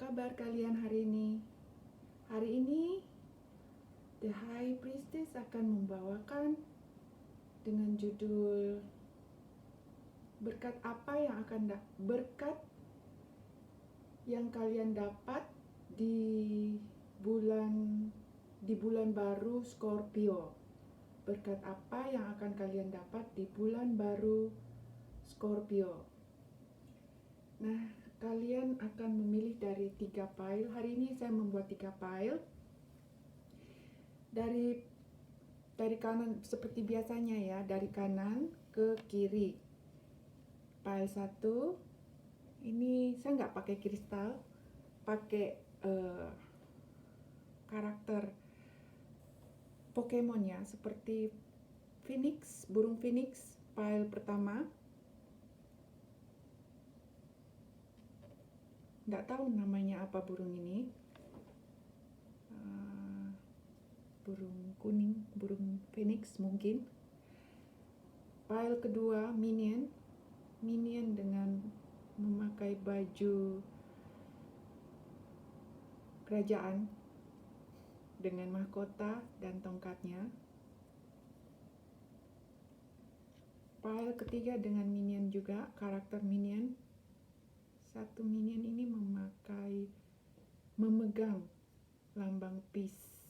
kabar kalian hari ini? Hari ini The High Priestess akan membawakan dengan judul berkat apa yang berkat yang kalian dapat di bulan baru Scorpio. Berkat apa yang akan kalian dapat di bulan baru Scorpio. Nah, kalian akan memilih dari 3 pile. Hari ini saya membuat 3 pile. Dari kanan seperti biasanya ya, dari kanan ke kiri. Pile 1 ini saya nggak pakai kristal, pakai karakter Pokemon ya, seperti Phoenix, burung Phoenix. Pile pertama, nggak tahu namanya apa burung ini, burung kuning, burung Phoenix mungkin. Pile kedua, minion dengan memakai baju kerajaan dengan mahkota dan tongkatnya. Pile ketiga dengan minion juga, karakter minion. Satu minion ini memegang lambang peace.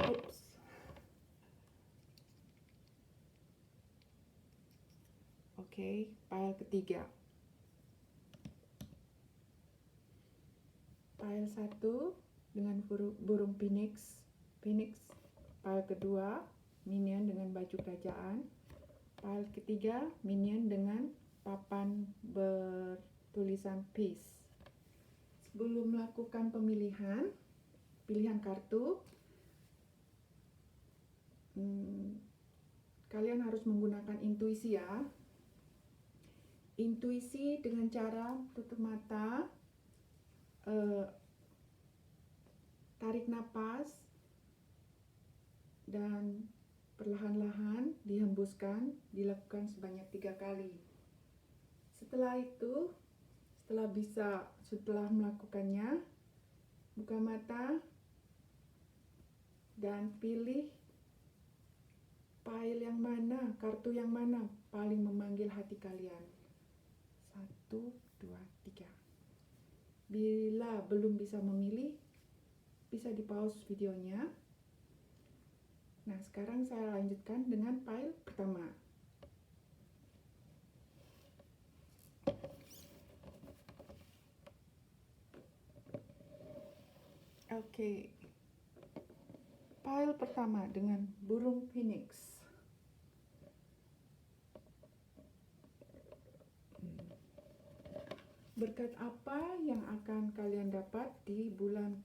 Oops. Oke, pile ketiga. Pile 1 dengan burung Phoenix. Pile kedua, minion dengan baju kerajaan. Pile ketiga, minion dengan papan bertulisan peace. Sebelum melakukan pilihan kartu, kalian harus menggunakan intuisi ya. Intuisi dengan cara tutup mata, tarik napas, dan perlahan-lahan dihembuskan, dilakukan sebanyak 3 kali. Setelah melakukannya, buka mata dan pilih pile yang mana, kartu yang mana paling memanggil hati kalian. 1, 2, 3. Bila belum bisa memilih, bisa di pause videonya. Nah, sekarang saya lanjutkan dengan pile pertama. Oke. Pile pertama dengan burung Phoenix. Berkat apa yang akan kalian dapat di bulan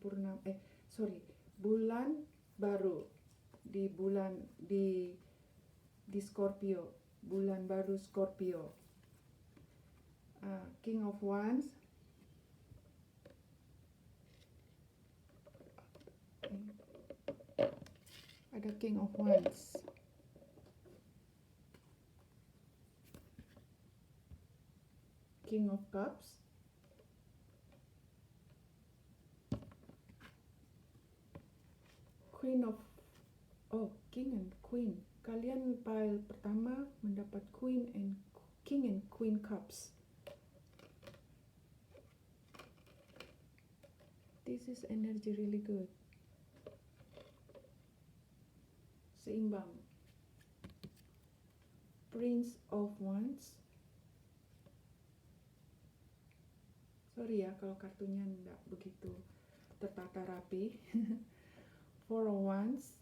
baru di Scorpio, bulan baru Scorpio. King of Wands, ada King of Wands, King of Cups, King and Queen. Kalian pile pertama mendapat King and Queen Cups. This is energy really good. Seimbang. Prince of Wands. Sorry ya kalau kartunya enggak begitu tertata rapi. Four of Wands.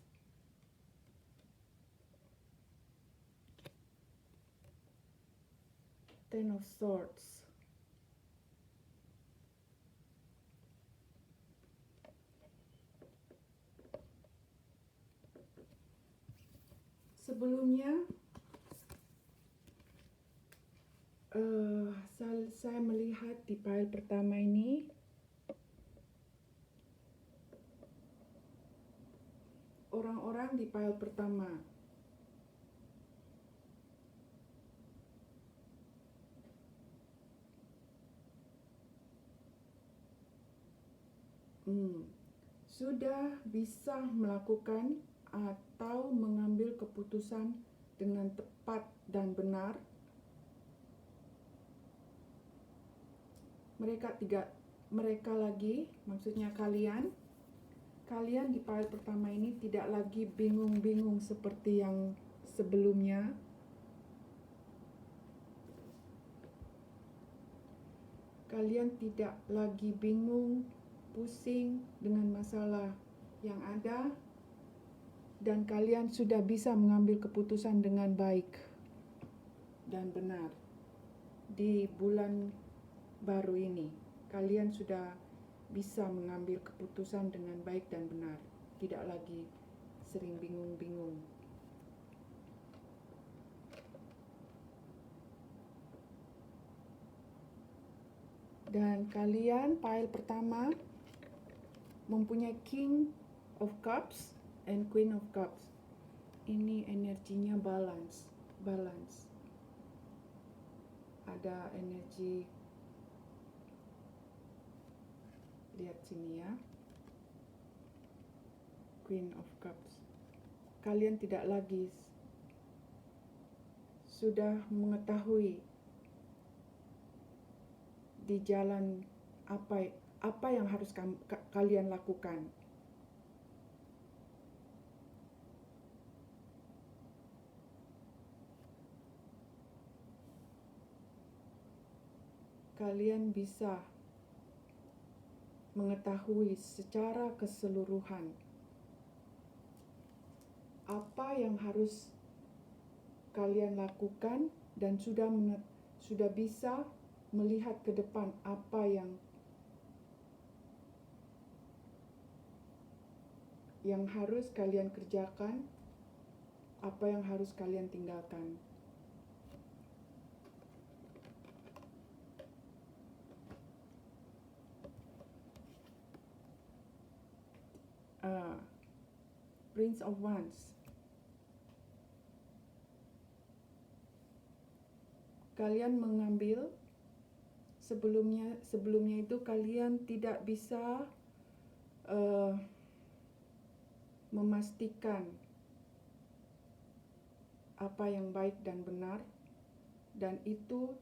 Ten of Swords. Sebelumnya saya melihat di pile pertama ini orang-orang di pile pertama sudah bisa melakukan atau mengambil keputusan dengan tepat dan benar. Maksudnya kalian di file pertama ini tidak lagi bingung-bingung seperti yang sebelumnya. Kalian tidak lagi bingung, pusing dengan masalah yang ada, dan kalian sudah bisa mengambil keputusan dengan baik dan benar. Di bulan baru ini, kalian sudah bisa mengambil keputusan dengan baik dan benar, tidak lagi sering bingung-bingung. Dan kalian pile pertama mempunyai King of Cups and Queen of Cups. Ini energinya balance. Ada energi, lihat sini ya, Queen of Cups. Kalian tidak lagi sudah mengetahui di jalan apa yang harus kalian lakukan. Kalian bisa mengetahui secara keseluruhan apa yang harus kalian lakukan dan sudah bisa melihat ke depan apa yang harus kalian kerjakan, apa yang harus kalian tinggalkan. Prince of Wands. Kalian mengambil sebelumnya itu kalian tidak bisa memastikan apa yang baik dan benar, dan itu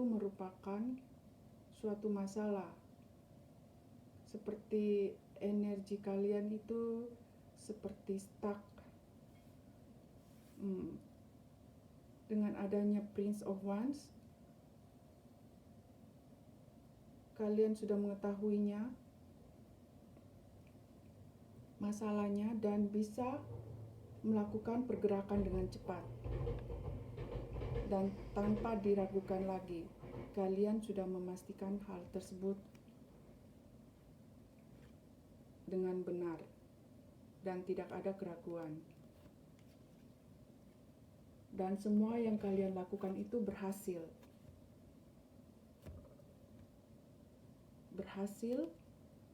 merupakan suatu masalah. Seperti energi kalian itu seperti stuck. Dengan adanya Prince of Wands, kalian sudah mengetahuinya, masalahnya, dan bisa melakukan pergerakan dengan cepat dan tanpa diragukan lagi. Kalian sudah memastikan hal tersebut dengan benar dan tidak ada keraguan. Dan semua yang kalian lakukan itu berhasil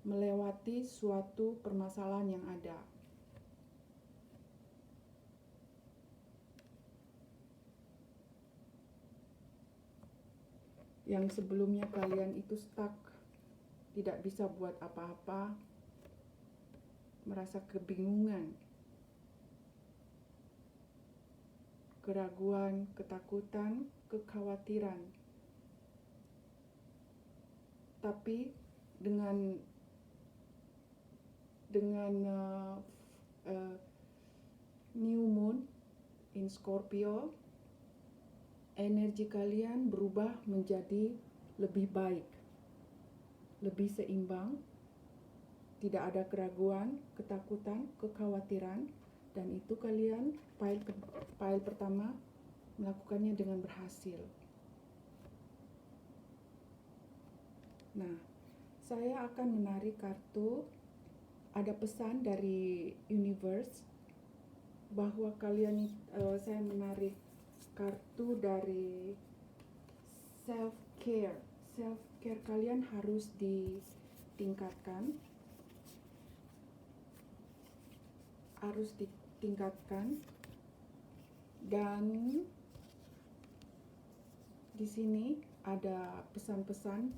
melewati suatu permasalahan yang ada. Yang sebelumnya kalian itu stuck, tidak bisa buat apa-apa, merasa kebingungan, keraguan, ketakutan, kekhawatiran. Tapi dengan new moon in Scorpio, energi kalian berubah menjadi lebih baik, lebih seimbang, tidak ada keraguan, ketakutan, kekhawatiran, dan itu kalian file pertama melakukannya dengan berhasil. Nah, saya akan menarik kartu. Ada pesan dari universe bahwa saya menarik kartu dari self care. Self care kalian harus ditingkatkan. Dan di sini ada pesan-pesan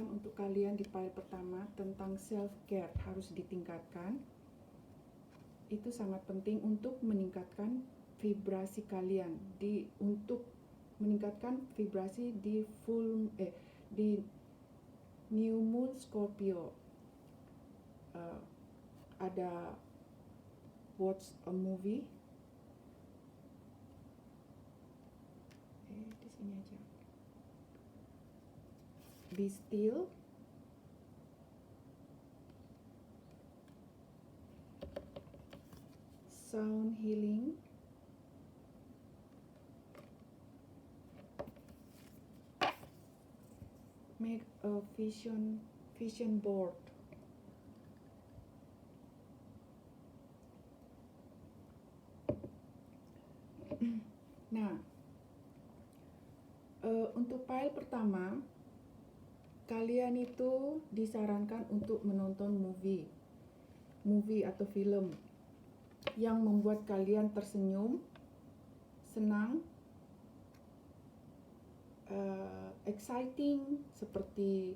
untuk kalian di file pertama tentang self-care harus ditingkatkan. Itu sangat penting untuk meningkatkan vibrasi kalian untuk meningkatkan vibrasi di New Moon Scorpio. Ada watch a movie. Di sini aja. Be still. Sound healing. Make a vision board. Nah, untuk file pertama, kalian itu disarankan untuk menonton movie atau film yang membuat kalian tersenyum, senang, exciting, seperti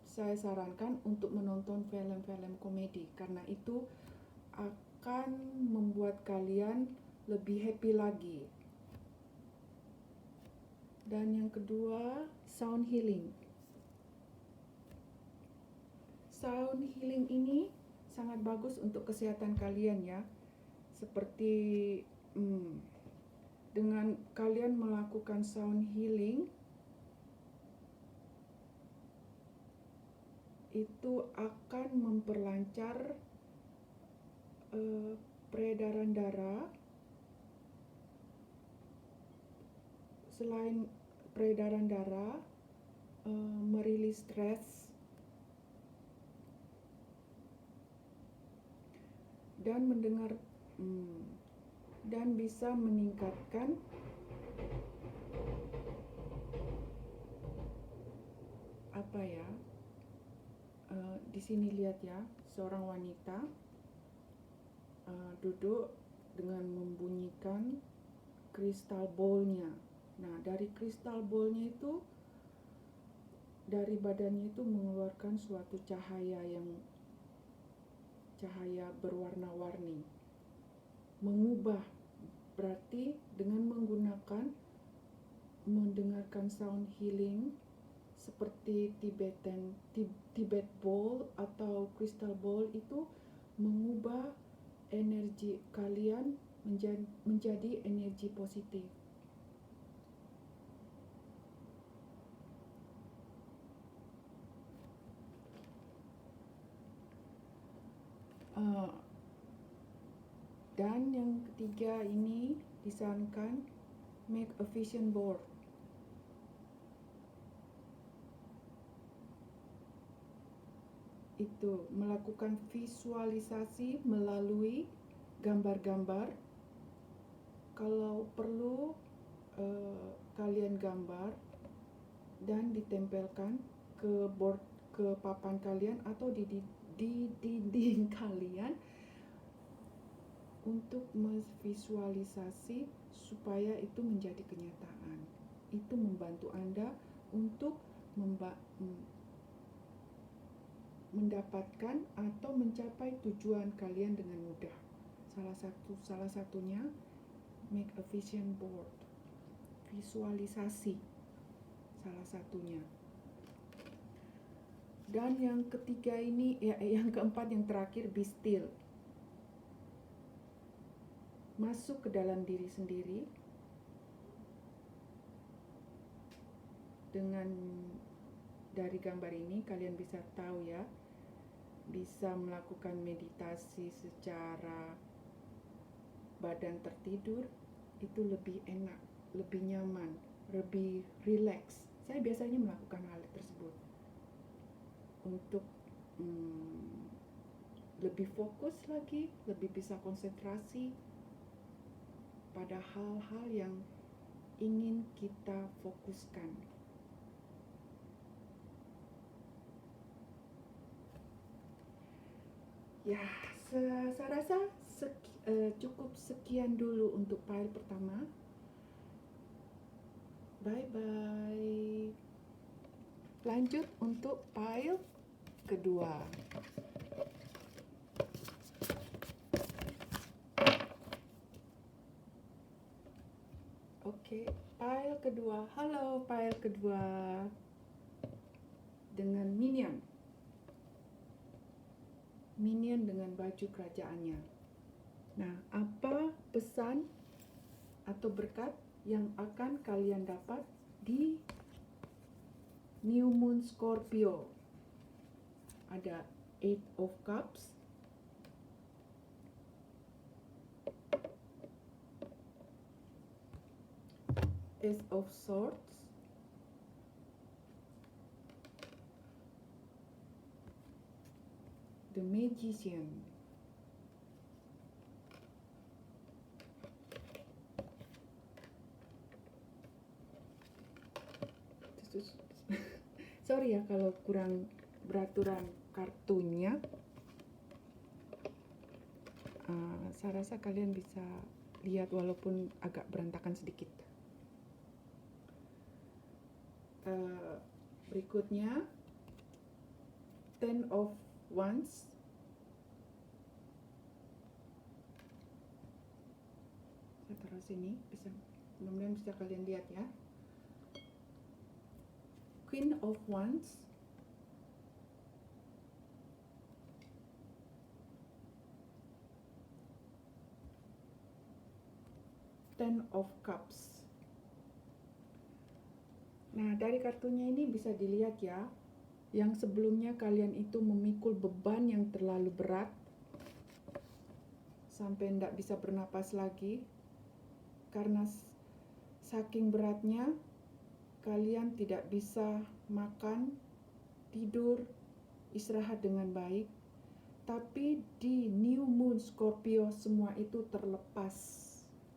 saya sarankan untuk menonton film-film komedi, karena itu akan membuat kalian lebih happy lagi. Dan yang kedua, sound healing. Sound healing ini sangat bagus untuk kesehatan kalian ya. Seperti dengan kalian melakukan sound healing, itu akan memperlancar peredaran darah. Selain peredaran darah, merilis stres dan dan bisa meningkatkan di sini lihat ya, seorang wanita duduk dengan membunyikan kristal bowlnya. Nah, dari kristal bowlnya itu, dari badannya itu mengeluarkan suatu cahaya berwarna-warni. Mengubah, berarti dengan mendengarkan sound healing seperti Tibet bowl atau crystal bowl itu mengubah energi kalian menjadi energi positif. Dan yang ketiga ini disarankan make a vision board. Itu melakukan visualisasi melalui gambar-gambar. Kalau perlu kalian gambar dan ditempelkan ke papan kalian atau di dinding kalian untuk memvisualisasi supaya itu menjadi kenyataan. Itu membantu Anda untuk mendapatkan atau mencapai tujuan kalian dengan mudah. Salah satunya make a vision board. Visualisasi salah satunya. Dan yang ketiga ini, yang keempat, yang terakhir, be still. Masuk ke dalam diri sendiri dengan dari gambar ini kalian bisa tahu ya, bisa melakukan meditasi secara badan tertidur, itu lebih enak, lebih nyaman, lebih rileks. Saya biasanya melakukan hal tersebut untuk lebih fokus lagi, lebih bisa konsentrasi pada hal-hal yang ingin kita fokuskan. Ya, saya rasa cukup sekian dulu untuk file pertama. Bye-bye. Lanjut untuk pile kedua. Oke, pile kedua. Halo, pile kedua. Dengan minion. Minion dengan baju kerajaannya. Nah, apa pesan atau berkat yang akan kalian dapat di New Moon Scorpio? Ada Eight of Cups, Ace of Swords, The Magician. Sorry ya kalau kurang beraturan kartunya. Saya rasa kalian bisa lihat walaupun agak berantakan sedikit. Berikutnya Ten of Wands, saya taruh sini, mudah-mudahan bisa kalian lihat ya. Queen of Wands, Ten of Cups. Nah, dari kartunya ini bisa dilihat ya, yang sebelumnya kalian itu memikul beban yang terlalu berat sampai tidak bisa bernapas lagi. Karena saking beratnya, kalian tidak bisa makan, tidur, istirahat dengan baik. Tapi di New Moon Scorpio semua itu terlepas,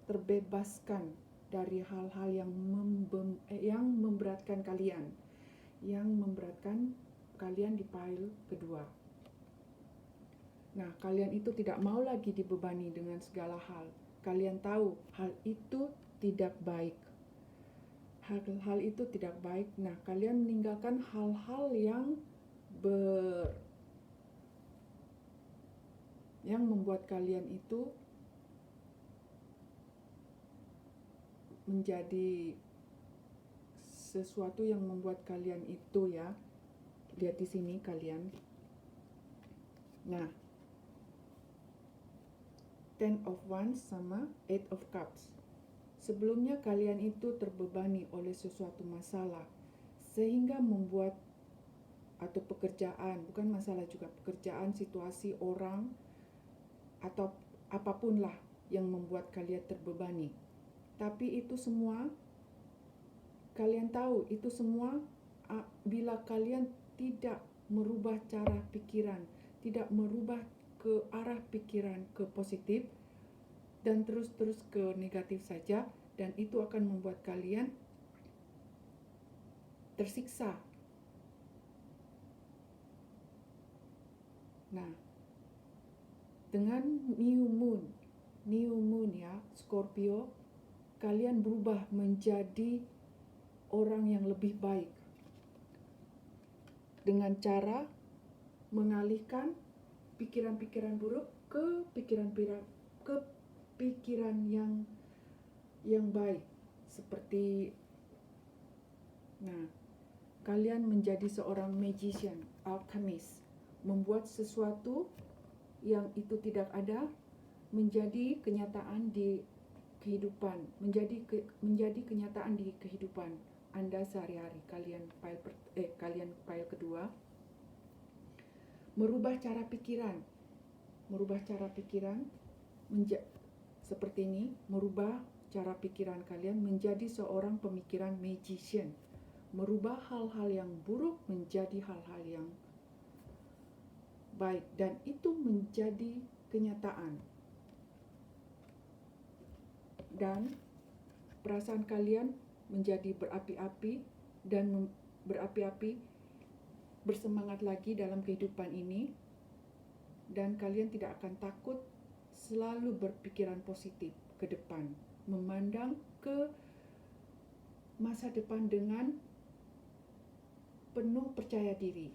terbebaskan dari hal-hal yang memberatkan kalian, di pile kedua. Nah, kalian itu tidak mau lagi dibebani dengan segala hal. Kalian tahu hal itu tidak baik. Hal itu tidak baik. Nah, kalian meninggalkan hal-hal yang membuat kalian itu menjadi sesuatu yang membuat kalian itu ya. Lihat di sini kalian. Nah, Ten of Wands sama Eight of Cups. Sebelumnya kalian itu terbebani oleh sesuatu masalah sehingga membuat, atau pekerjaan, bukan masalah juga, pekerjaan, situasi, orang, atau apapun lah yang membuat kalian terbebani. Tapi itu semua, kalian tahu, itu semua bila kalian tidak merubah cara pikiran, tidak merubah ke arah pikiran ke positif, dan terus-terus ke negatif saja, dan itu akan membuat kalian tersiksa. Nah, dengan New Moon ya, Scorpio, kalian berubah menjadi orang yang lebih baik dengan cara mengalihkan pikiran-pikiran buruk ke pikiran yang baik. Seperti, nah, kalian menjadi seorang magician, alchemist, membuat sesuatu yang itu tidak ada menjadi kenyataan di kehidupan, menjadi kenyataan di kehidupan Anda sehari-hari. Kalian pile kedua, merubah cara pikiran seperti ini, merubah cara pikiran kalian menjadi seorang pemikiran magician, merubah hal-hal yang buruk menjadi hal-hal yang baik, dan itu menjadi kenyataan. Dan perasaan kalian menjadi berapi-api dan bersemangat lagi dalam kehidupan ini, dan kalian tidak akan takut, selalu berpikiran positif ke depan, memandang ke masa depan dengan penuh percaya diri.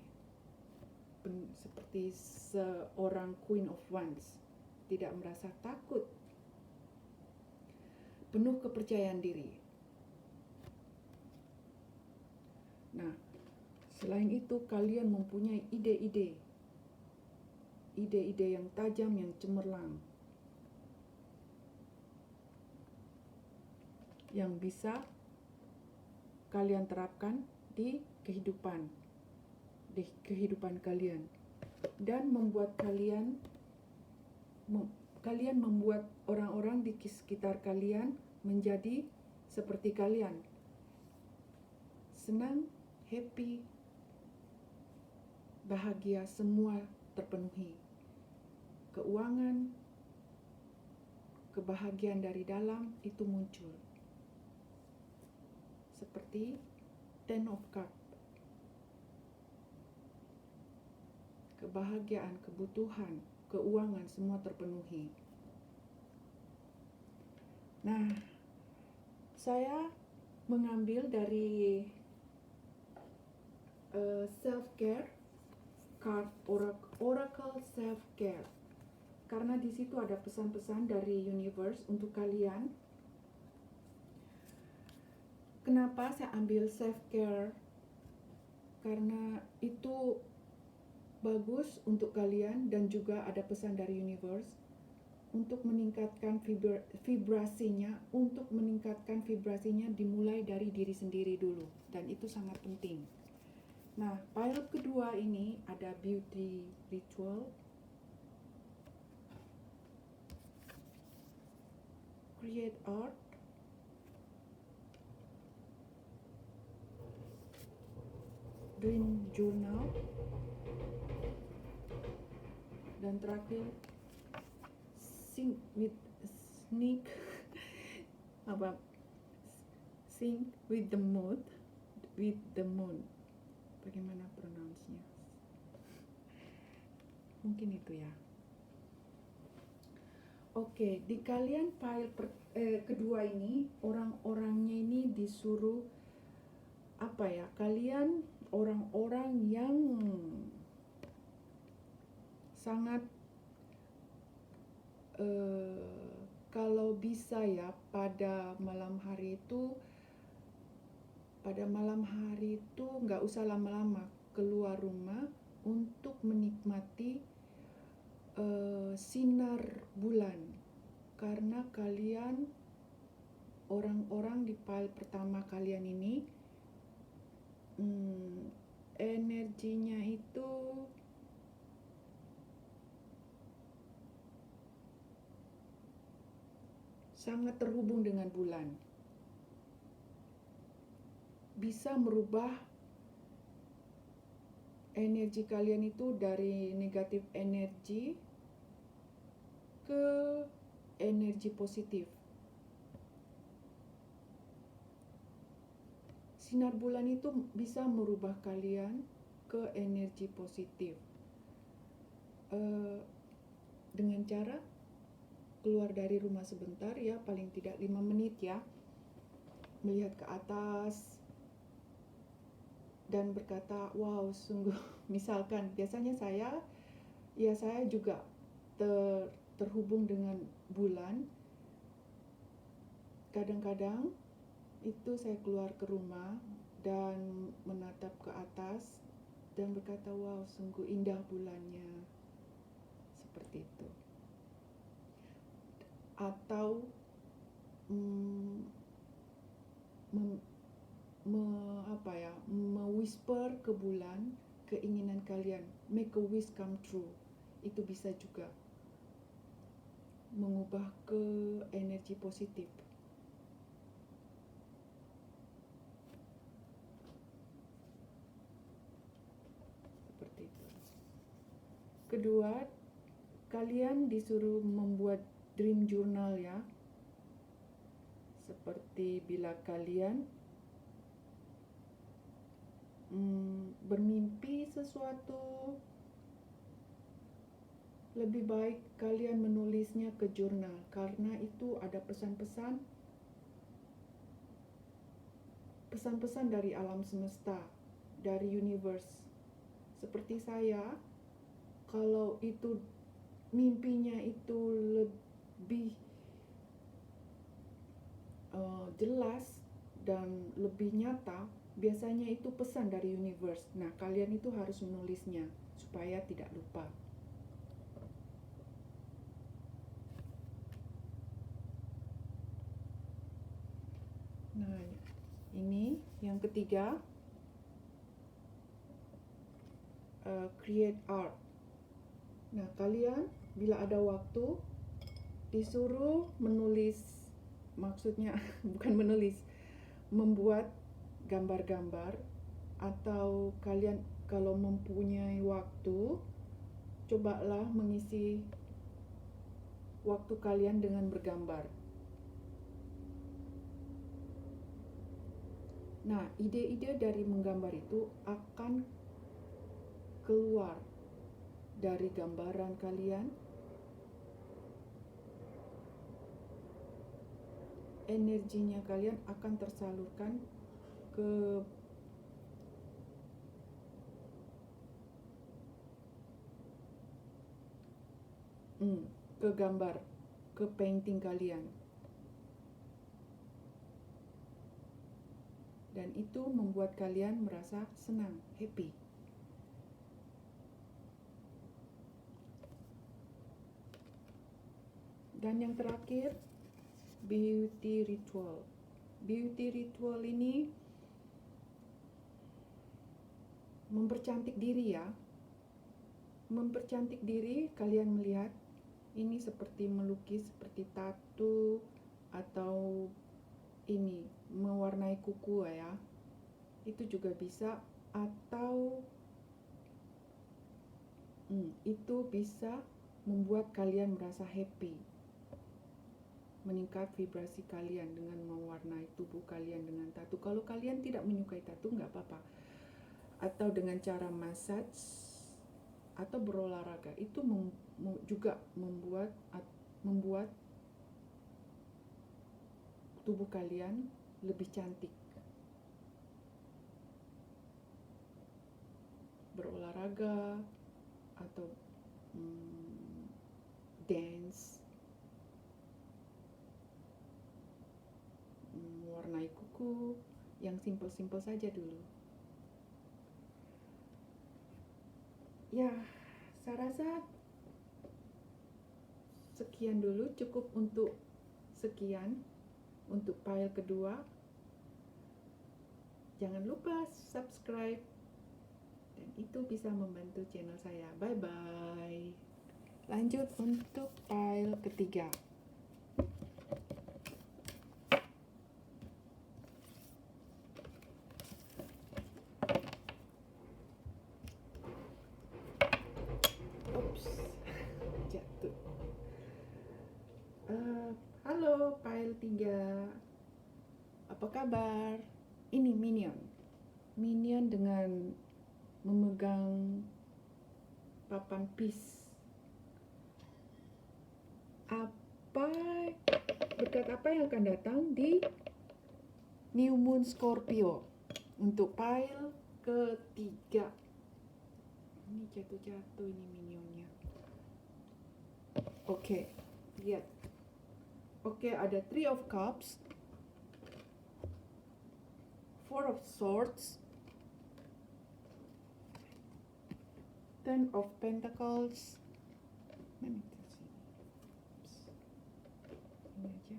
Seperti seorang Queen of Wands, tidak merasa takut, penuh kepercayaan diri. Nah, selain itu kalian mempunyai ide-ide yang tajam, yang cemerlang, yang bisa kalian terapkan di kehidupan kalian, dan membuat kalian membuat orang-orang di sekitar kalian menjadi seperti kalian, senang, happy, bahagia, semua terpenuhi. Keuangan, kebahagiaan dari dalam itu muncul. Seperti Ten of Cups. Kebahagiaan, kebutuhan, keuangan semua terpenuhi. Nah, saya mengambil dari self-care card, Oracle self-care, karena di situ ada pesan-pesan dari universe untuk kalian. Kenapa saya ambil self-care? Karena itu bagus untuk kalian, dan juga ada pesan dari universe untuk meningkatkan vibrasinya, dimulai dari diri sendiri dulu, dan itu sangat penting. Nah, pile kedua ini ada beauty ritual, create art, dream journal, dan terakhir sync with the moon. Bagaimana pronounce-nya? Mungkin itu ya. Oke, di kalian file kedua ini, orang-orangnya ini disuruh kalian orang-orang yang sangat kalau bisa ya, pada malam hari itu nggak usah lama-lama keluar rumah untuk menikmati sinar bulan, karena kalian orang-orang di file pertama kalian ini energinya itu sangat terhubung dengan bulan, bisa merubah energi kalian itu dari negatif energi ke energi positif. Sinar bulan itu bisa merubah kalian ke energi positif dengan cara keluar dari rumah sebentar ya, paling tidak 5 menit ya, melihat ke atas dan berkata, wow, sungguh, misalkan biasanya saya juga terhubung dengan bulan. Kadang-kadang itu saya keluar ke rumah dan menatap ke atas dan berkata, wow, sungguh indah bulannya, seperti itu. Atau me-whisper ke bulan keinginan kalian, make a wish come true. Itu bisa juga mengubah ke energi positif. Seperti itu. Kedua, kalian disuruh membuat dream journal ya. Seperti bila kalian bermimpi sesuatu, lebih baik kalian menulisnya ke jurnal, karena itu ada pesan-pesan pesan-pesan dari alam semesta, dari universe. Seperti saya, kalau itu mimpinya itu lebih jelas dan lebih nyata, biasanya itu pesan dari universe. Nah, kalian itu harus menulisnya supaya tidak lupa. Nah, ini yang ketiga, create art. Nah, kalian bila ada waktu disuruh menulis, maksudnya bukan menulis, membuat gambar-gambar, atau kalian kalau mempunyai waktu, cobalah mengisi waktu kalian dengan bergambar. Nah, ide-ide dari menggambar itu akan keluar dari gambaran kalian. Energinya kalian akan tersalurkan ke gambar, ke painting kalian. Dan itu membuat kalian merasa senang, happy. Dan yang terakhir, beauty ritual. Beauty ritual ini mempercantik diri ya. Mempercantik diri, kalian melihat ini seperti melukis, seperti tato, atau ini mewarnai kuku ya. Itu juga bisa, atau itu bisa membuat kalian merasa happy, meningkat vibrasi kalian dengan mewarnai tubuh kalian dengan tato. Kalau kalian tidak menyukai tato, nggak apa-apa. Atau dengan cara massage atau berolahraga, itu juga membuat tubuh kalian lebih cantik. Berolahraga atau dance, mewarnai kuku, yang simpel-simpel saja dulu. Ya, saya rasa sekian dulu, cukup untuk sekian untuk file kedua. Jangan lupa subscribe, dan itu bisa membantu channel saya. Bye bye. Lanjut untuk file ketiga. Jatuh. Halo file 3. Apa kabar? Ini Minion dengan memegang papan peace. Berkat apa yang akan datang di New Moon Scorpio untuk file ketiga. Ini jatuh-jatuh ini minionnya. Oke, lihat. Oke, ada Three of Cups, Four of Swords, Ten of Pentacles. Mana itu sih? Ini aja.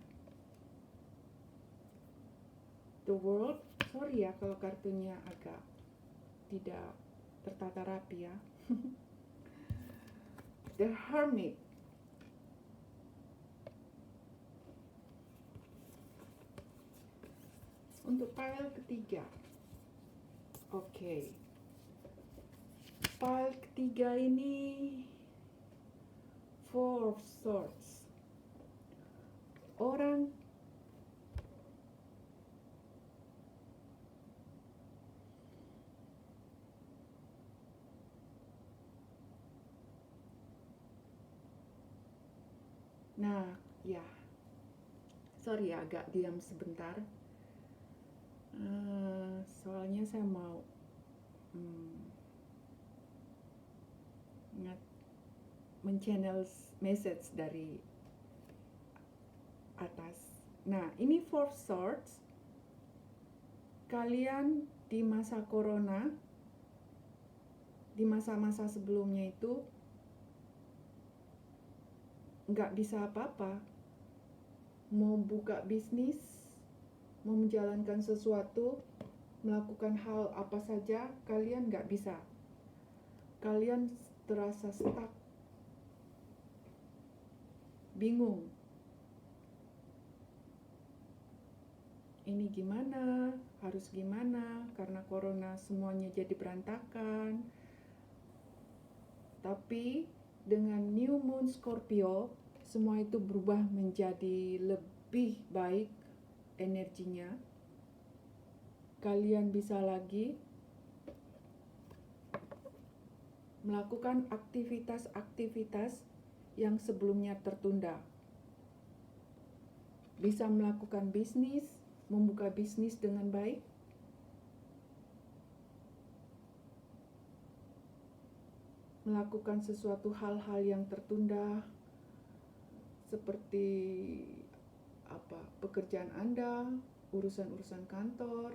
The World. Sorry ya kalau kartunya agak tidak tertata rapi ya. The Hermit. Untuk file ketiga. Oke. File ketiga ini Four of Swords. Orang Nah, ya. Sorry ya, agak diam sebentar. Soalnya saya mau men-channel message dari atas. Nah, ini four swords. Kalian di masa corona, di masa-masa sebelumnya itu nggak bisa apa-apa. Mau buka bisnis, mau menjalankan sesuatu, melakukan hal apa saja, kalian nggak bisa. Kalian terasa stuck, bingung. Ini gimana, harus gimana, karena corona semuanya jadi berantakan. Tapi dengan New Moon Scorpio, semua itu berubah menjadi lebih baik energinya. Kalian bisa lagi melakukan aktivitas-aktivitas yang sebelumnya tertunda. Bisa melakukan bisnis, membuka bisnis dengan baik, melakukan sesuatu hal-hal yang tertunda seperti pekerjaan Anda, urusan-urusan kantor,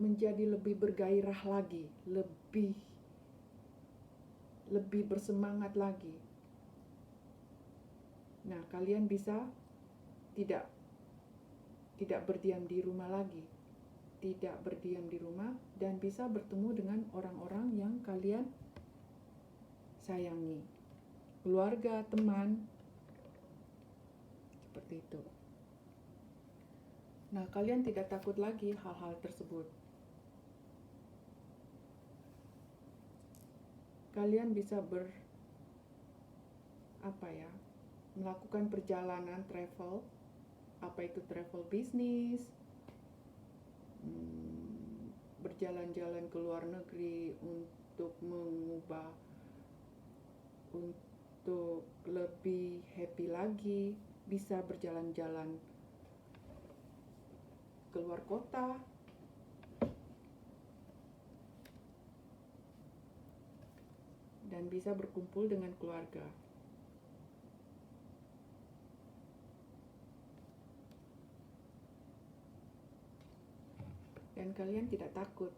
menjadi lebih bergairah lagi, lebih bersemangat lagi. Nah, kalian bisa tidak berdiam di rumah lagi, tidak berdiam di rumah, dan bisa bertemu dengan orang-orang yang kalian sayangi, keluarga, teman, seperti itu. Nah, kalian tidak takut lagi hal-hal tersebut. Kalian bisa melakukan perjalanan travel, apa itu travel bisnis, berjalan-jalan ke luar negeri untuk untuk lebih happy lagi, bisa berjalan-jalan keluar kota, dan bisa berkumpul dengan keluarga. Dan kalian tidak takut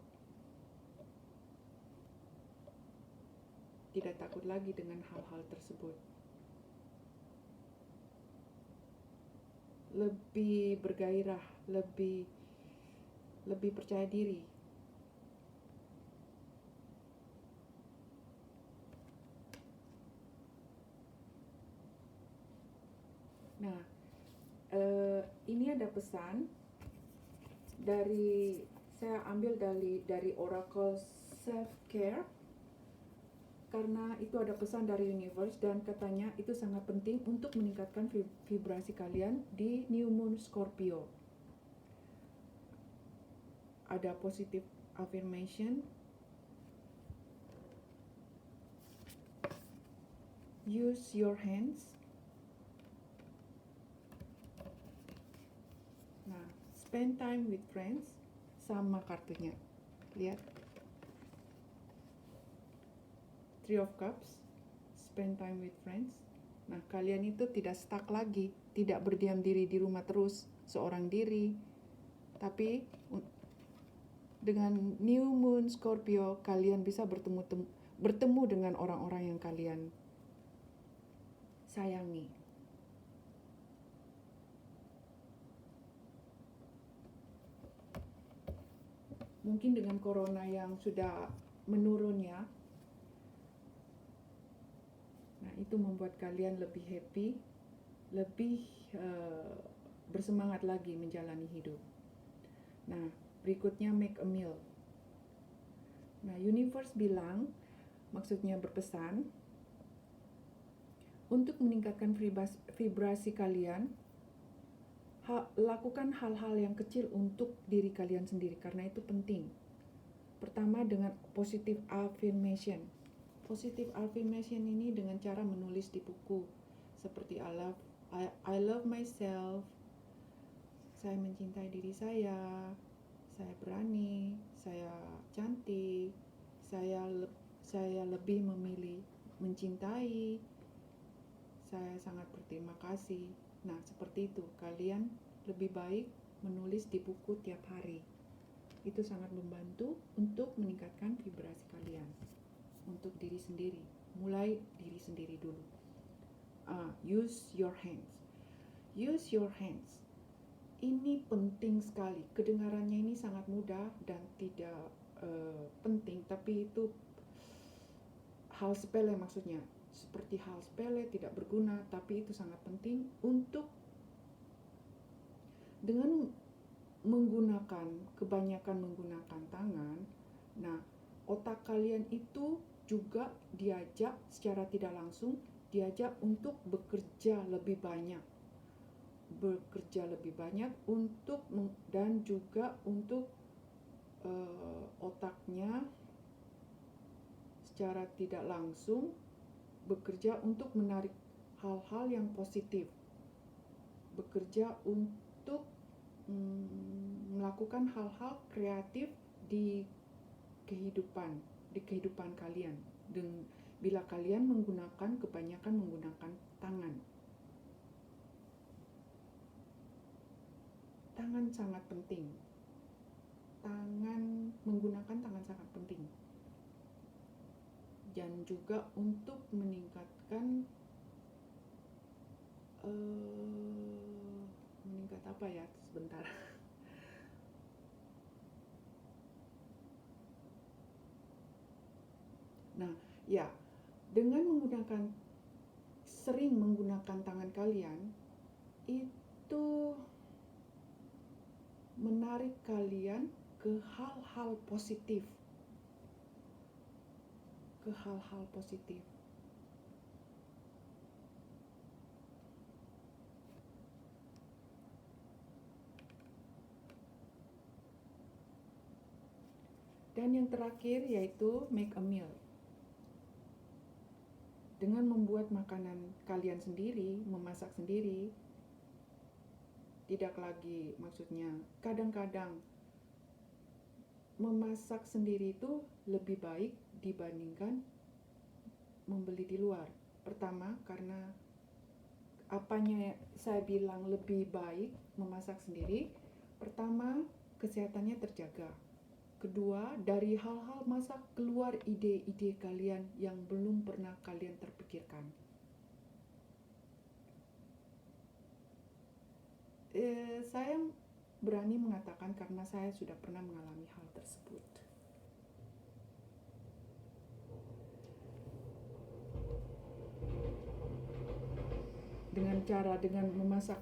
lagi dengan hal-hal tersebut. Lebih bergairah, lebih percaya diri. Nah, ini ada pesan saya ambil dari Oracle Self Care, karena itu ada pesan dari universe dan katanya itu sangat penting untuk meningkatkan vibrasi kalian di New Moon Scorpio. Ada positive affirmation. Use your hands. Nah, spend time with friends, sama kartunya. Lihat. Three of Cups, spend time with friends. Nah, kalian itu tidak stuck lagi, tidak berdiam diri di rumah terus, seorang diri. Tapi dengan New Moon Scorpio, kalian bisa bertemu dengan orang-orang yang kalian sayangi. Mungkin dengan corona yang sudah menurun ya, nah itu membuat kalian lebih happy, lebih bersemangat lagi menjalani hidup. Nah, berikutnya make a meal. Nah, universe bilang, maksudnya berpesan, untuk meningkatkan vibrasi kalian, lakukan hal-hal yang kecil untuk diri kalian sendiri, karena itu penting. Pertama, dengan positive affirmation. Positive affirmation ini dengan cara menulis di buku, seperti I love myself, saya mencintai diri saya berani, saya cantik, saya lebih memilih mencintai, saya sangat berterima kasih. Nah, seperti itu. Kalian lebih baik menulis di buku tiap hari. Itu sangat membantu untuk meningkatkan vibrasi kalian untuk diri sendiri. Mulai diri sendiri dulu. Use your hands. Use your hands. Ini penting sekali. Kedengarannya ini sangat mudah dan tidak penting, tapi itu hal sepele maksudnya. Seperti hal sepele, tidak berguna, tapi itu sangat penting untuk dengan kebanyakan menggunakan tangan. Nah, otak kalian itu juga diajak secara tidak langsung, diajak untuk bekerja lebih banyak untuk dan juga untuk otaknya secara tidak langsung bekerja untuk menarik hal-hal yang positif, bekerja untuk melakukan hal-hal kreatif di kehidupan kalian. Dan bila kalian kebanyakan menggunakan tangan sangat penting. Menggunakan tangan sangat penting. Dan juga untuk meningkatkan apa ya? Sebentar. Nah, ya, dengan sering menggunakan tangan kalian, itu menarik kalian ke hal-hal positif. Dan yang terakhir yaitu make a meal. Dengan membuat makanan kalian sendiri, memasak sendiri, tidak lagi, maksudnya kadang-kadang memasak sendiri itu lebih baik dibandingkan membeli di luar. Pertama, karena apanya saya bilang lebih baik memasak sendiri? Pertama, kesehatannya terjaga. Kedua, dari hal-hal masak keluar ide-ide kalian yang belum pernah kalian terpikirkan. Saya berani mengatakan karena saya sudah pernah mengalami hal tersebut. Dengan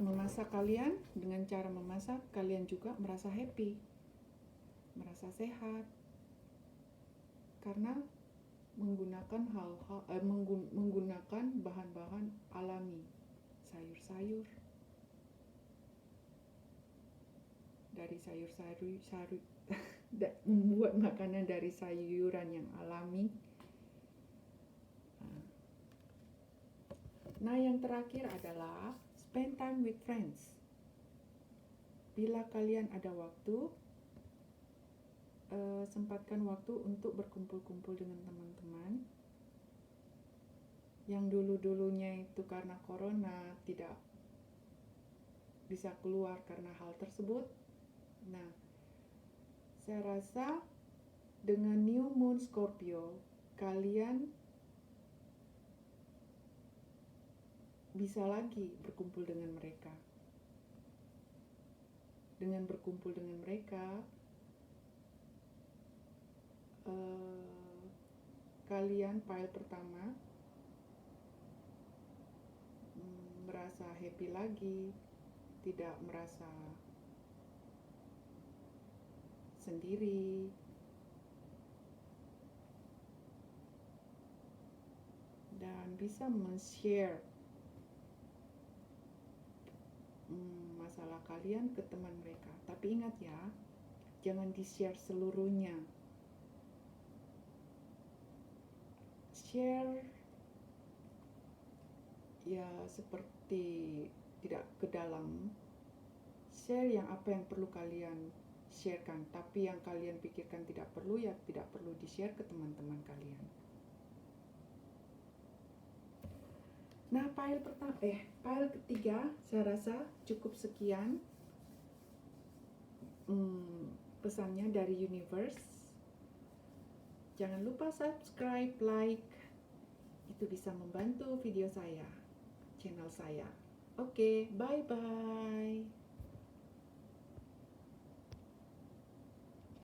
memasak kalian, dengan cara memasak kalian juga merasa happy, merasa sehat, karena menggunakan bahan-bahan alami, sayur-sayur, membuat makanan dari sayuran yang alami. Nah, yang terakhir adalah spend time with friends. Bila kalian ada waktu, sempatkan waktu untuk berkumpul-kumpul dengan teman-teman yang dulu-dulunya itu karena corona tidak bisa keluar karena hal tersebut. Nah, saya rasa dengan New Moon Scorpio, kalian bisa lagi berkumpul dengan mereka. Dengan berkumpul dengan mereka, kalian file pertama merasa happy lagi, tidak merasa sendiri. Dan bisa men-share masalah kalian ke teman mereka. Tapi ingat ya, jangan di-share seluruhnya. Share ya seperti tidak ke dalam, Share yang apa yang perlu kalian sharekan, tapi yang kalian pikirkan tidak perlu, ya tidak perlu di-share ke teman-teman kalian. Nah, file ketiga saya rasa cukup sekian pesannya dari Universe. Jangan lupa subscribe, like, itu bisa membantu video saya, channel saya. Oke, bye-bye.